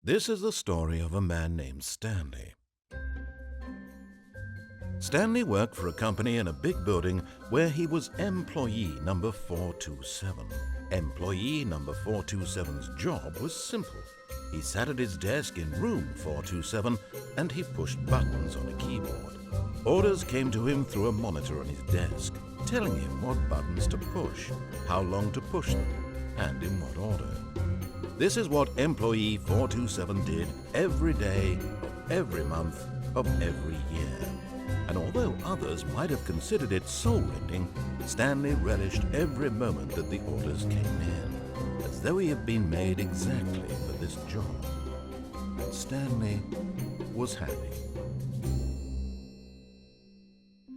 This is the story of a man named Stanley. Stanley worked for a company in a big building where he was employee number 427. Employee number 427's job was simple. He sat at his desk in room 427 and he pushed buttons on a keyboard. Orders came to him through a monitor on his desk, telling him what buttons to push, how long to push them, and in what order. This is what employee 427 did every day of every month of every year. And although others might have considered it soul-rending, Stanley relished every moment that the orders came in, as though he had been made exactly for this job. And Stanley was happy.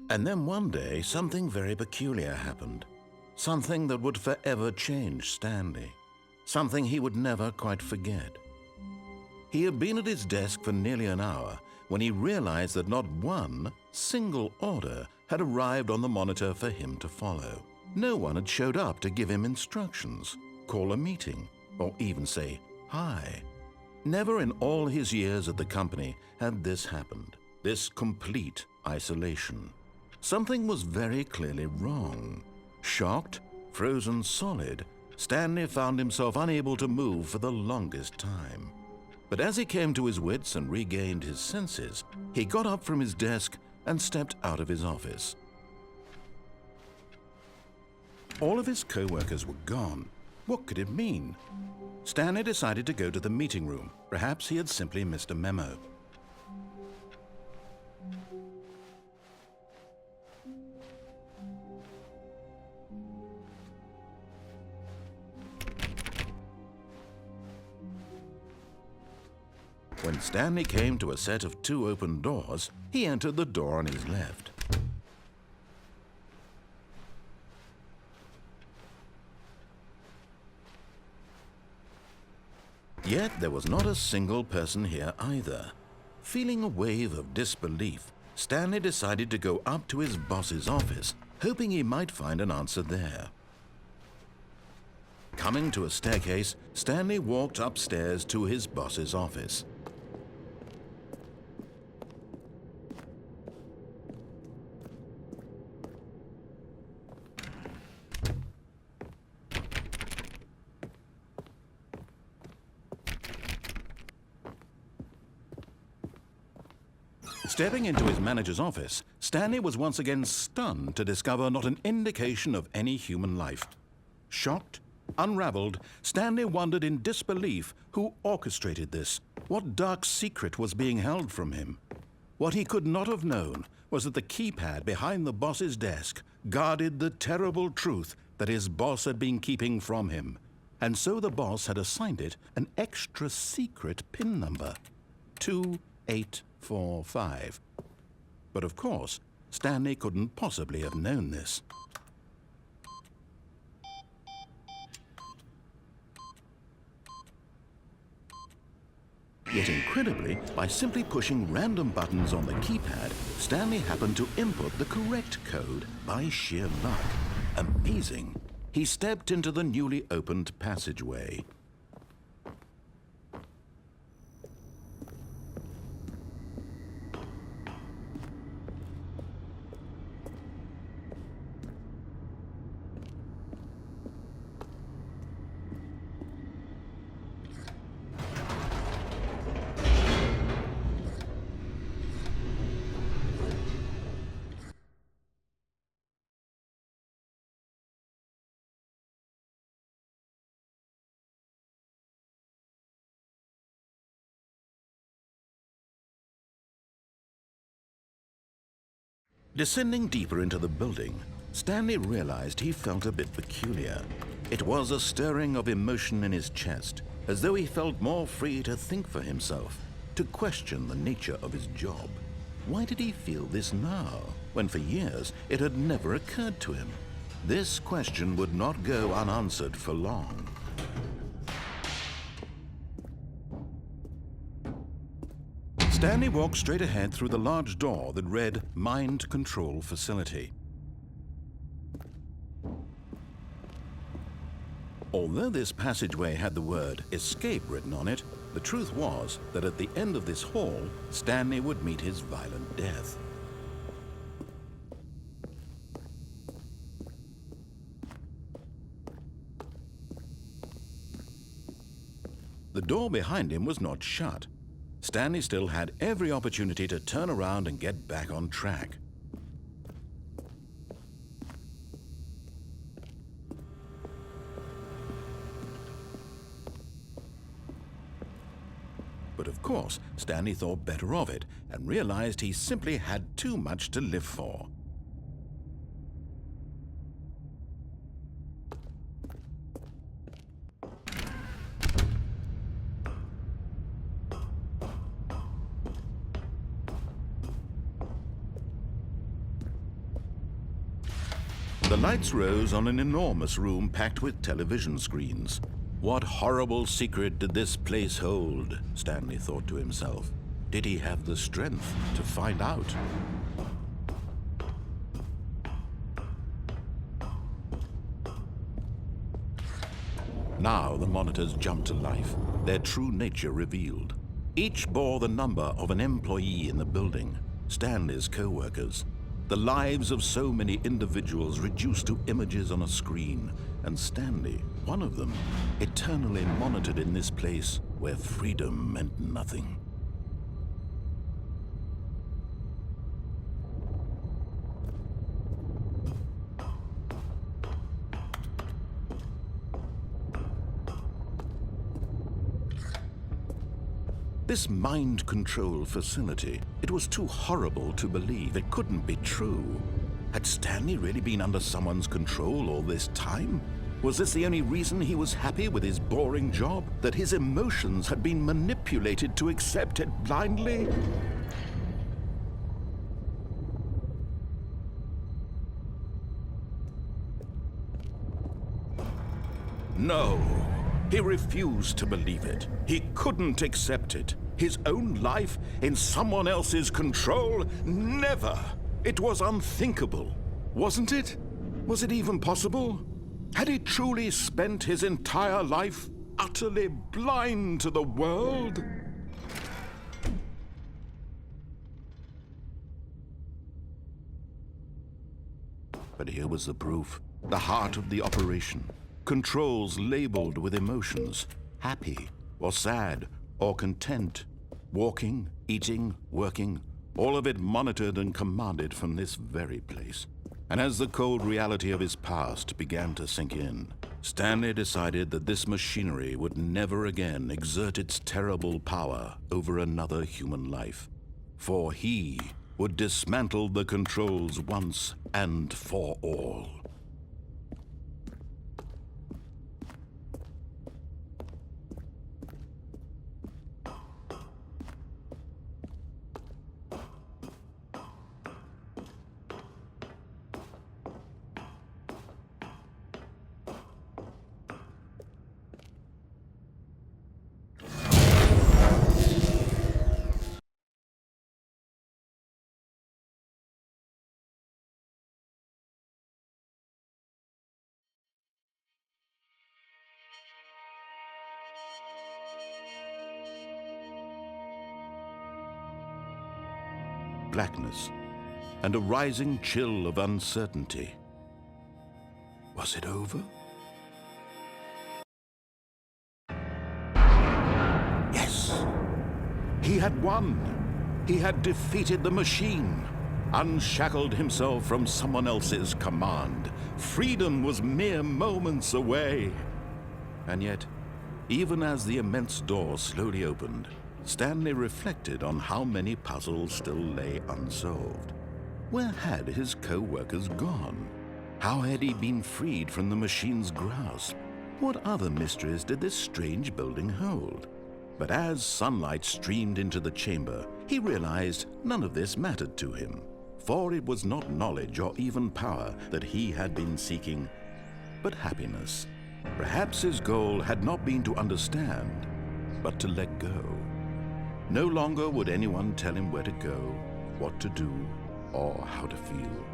And then one day, something very peculiar happened. Something that would forever change Stanley. Something he would never quite forget. He had been at his desk for nearly an hour when he realized that not one single order had arrived on the monitor for him to follow. No one had showed up to give him instructions, call a meeting, or even say hi. Never in all his years at the company had this happened, this complete isolation. Something was very clearly wrong. Shocked, frozen solid, Stanley found himself unable to move for the longest time. But as he came to his wits and regained his senses, he got up from his desk and stepped out of his office. All of his co-workers were gone. What could it mean? Stanley decided to go to the meeting room. Perhaps he had simply missed a memo. When Stanley came to a set of 2 open doors, he entered the door on his left. Yet there was not a single person here either. Feeling a wave of disbelief, Stanley decided to go up to his boss's office, hoping he might find an answer there. Coming to a staircase, Stanley walked upstairs to his boss's office. Stepping into his manager's office, Stanley was once again stunned to discover not an indication of any human life. Shocked, unraveled, Stanley wondered in disbelief who orchestrated this, what dark secret was being held from him. What he could not have known was that the keypad behind the boss's desk guarded the terrible truth that his boss had been keeping from him. And so the boss had assigned it an extra secret PIN number, 2845. But of course, Stanley couldn't possibly have known this. Yet incredibly, by simply pushing random buttons on the keypad, Stanley happened to input the correct code by sheer luck. Amazing. He stepped into the newly opened passageway. Descending deeper into the building, Stanley realized he felt a bit peculiar. It was a stirring of emotion in his chest, as though he felt more free to think for himself, to question the nature of his job. Why did he feel this now, when for years it had never occurred to him? This question would not go unanswered for long. Stanley walked straight ahead through the large door that read Mind Control Facility. Although this passageway had the word escape written on it, The truth was that at the end of this hall, Stanley would meet his violent death. The door behind him was not shut. Stanley still had every opportunity to turn around and get back on track. But of course, Stanley thought better of it and realized he simply had too much to live for. The lights rose on an enormous room packed with television screens. What horrible secret did this place hold? Stanley thought to himself. Did he have the strength to find out? Now the monitors jumped to life, their true nature revealed. Each bore the number of an employee in the building, Stanley's co-workers. The lives of so many individuals reduced to images on a screen, and Stanley, one of them, eternally monitored in this place where freedom meant nothing. This mind control facility, it was too horrible to believe. It couldn't be true. Had Stanley really been under someone's control all this time? Was this the only reason he was happy with his boring job? That his emotions had been manipulated to accept it blindly? No. He refused to believe it. He couldn't accept it. His own life in someone else's control? Never! It was unthinkable. Wasn't it? Was it even possible? Had he truly spent his entire life utterly blind to the world? But here was the proof. The heart of the operation. Controls labeled with emotions, happy or sad or content, walking, eating, working, all of it monitored and commanded from this very place. And as the cold reality of his past began to sink in, Stanley decided that this machinery would never again exert its terrible power over another human life, for he would dismantle the controls once and for all. Blackness, and a rising chill of uncertainty. Was it over? Yes! He had won! He had defeated the machine, unshackled himself from someone else's command. Freedom was mere moments away. And yet, even as the immense door slowly opened, Stanley reflected on how many puzzles still lay unsolved. Where had his co-workers gone? How had he been freed from the machine's grasp? What other mysteries did this strange building hold? But as sunlight streamed into the chamber, he realized none of this mattered to him, for it was not knowledge or even power that he had been seeking, but happiness. Perhaps his goal had not been to understand, but to let go. No longer would anyone tell him where to go, what to do, or how to feel.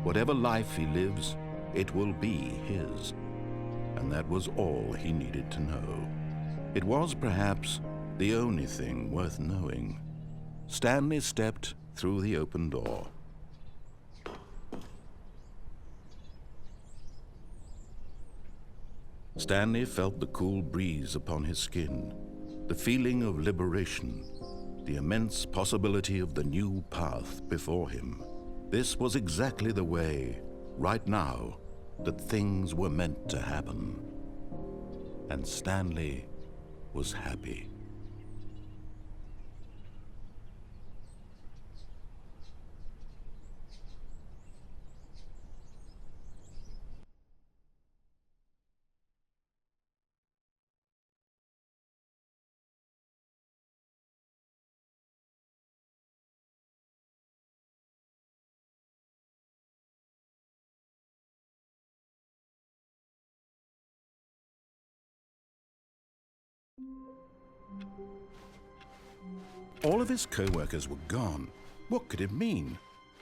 Whatever life he lives, it will be his. And that was all he needed to know. It was perhaps the only thing worth knowing. Stanley stepped through the open door. Stanley felt the cool breeze upon his skin, the feeling of liberation, the immense possibility of the new path before him. This was exactly the way, right now, that things were meant to happen. And Stanley was happy. All of his co-workers were gone. What could it mean?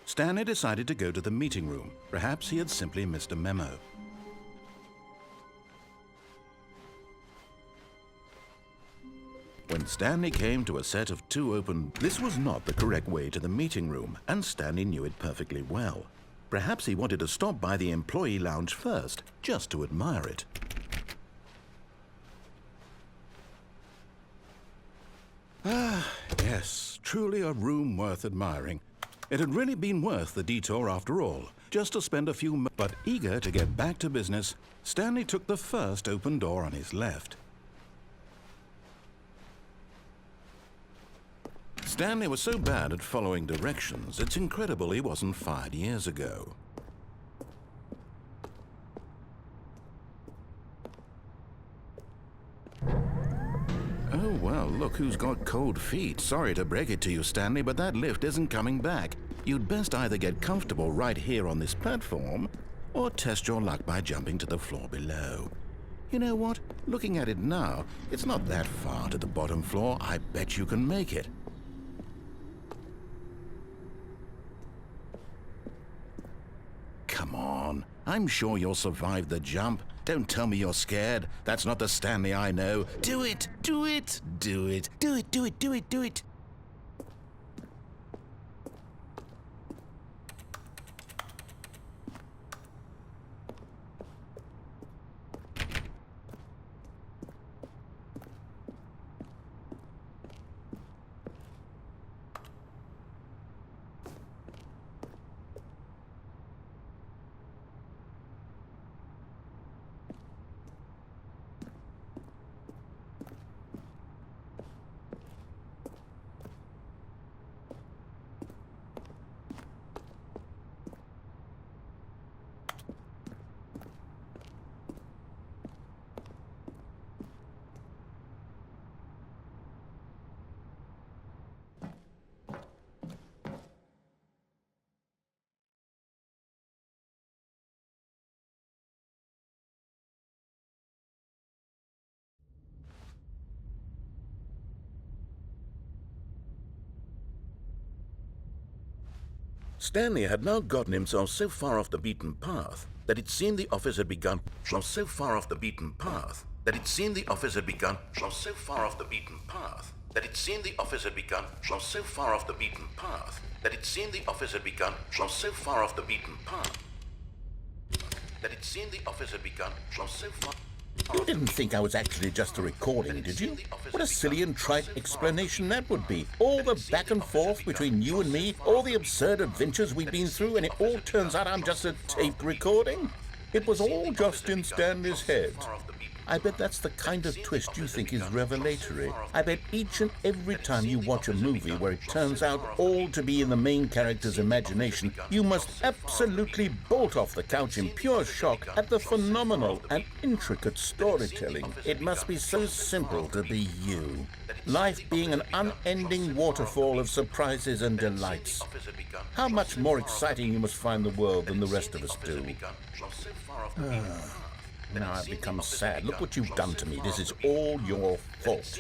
Stanley decided to go to the meeting room. Perhaps he had simply missed a memo. When Stanley came to a set of 2 open, this was not the correct way to the meeting room, and Stanley knew it perfectly well. Perhaps he wanted to stop by the employee lounge first, just to admire it. Ah, yes, truly a room worth admiring. It had really been worth the detour after all, just to spend a few moments. But eager to get back to business, Stanley took the first open door on his left. Stanley was so bad at following directions, it's incredible he wasn't fired years ago. Oh, well, look who's got cold feet. Sorry to break it to you, Stanley, but that lift isn't coming back. You'd best either get comfortable right here on this platform, or test your luck by jumping to the floor below. You know what? Looking at it now, it's not that far to the bottom floor. I bet you can make it. Come on. I'm sure you'll survive the jump. Don't tell me you're scared. That's not the Stanley I know. Do it! Do it! Do it! Do it! Do it! Do it! Do it! Stanley had now gotten himself so far off the beaten path that it seemed the office had begun. So far off the beaten path that it seemed the office had begun. So far off the beaten path that it seemed the office had begun. So far off the beaten path that it seemed the office had begun. So far off the beaten path that it seemed the office had begun. So far. You didn't think I was actually just a recording, did you? What a silly and trite explanation that would be. All the back and forth between you and me, all the absurd adventures we've been through, and it all turns out I'm just a tape recording? It was all just in Stanley's head. I bet that's the kind of twist you think is revelatory. I bet each and every time you watch a movie where it turns out all to be in the main character's imagination, you must absolutely bolt off the couch in pure shock at the phenomenal and intricate storytelling. It must be so simple to be you. Life being an unending waterfall of surprises and delights. How much more exciting you must find the world than the rest of us do. Now I've become sad. Look what you've done to me. This is all your fault.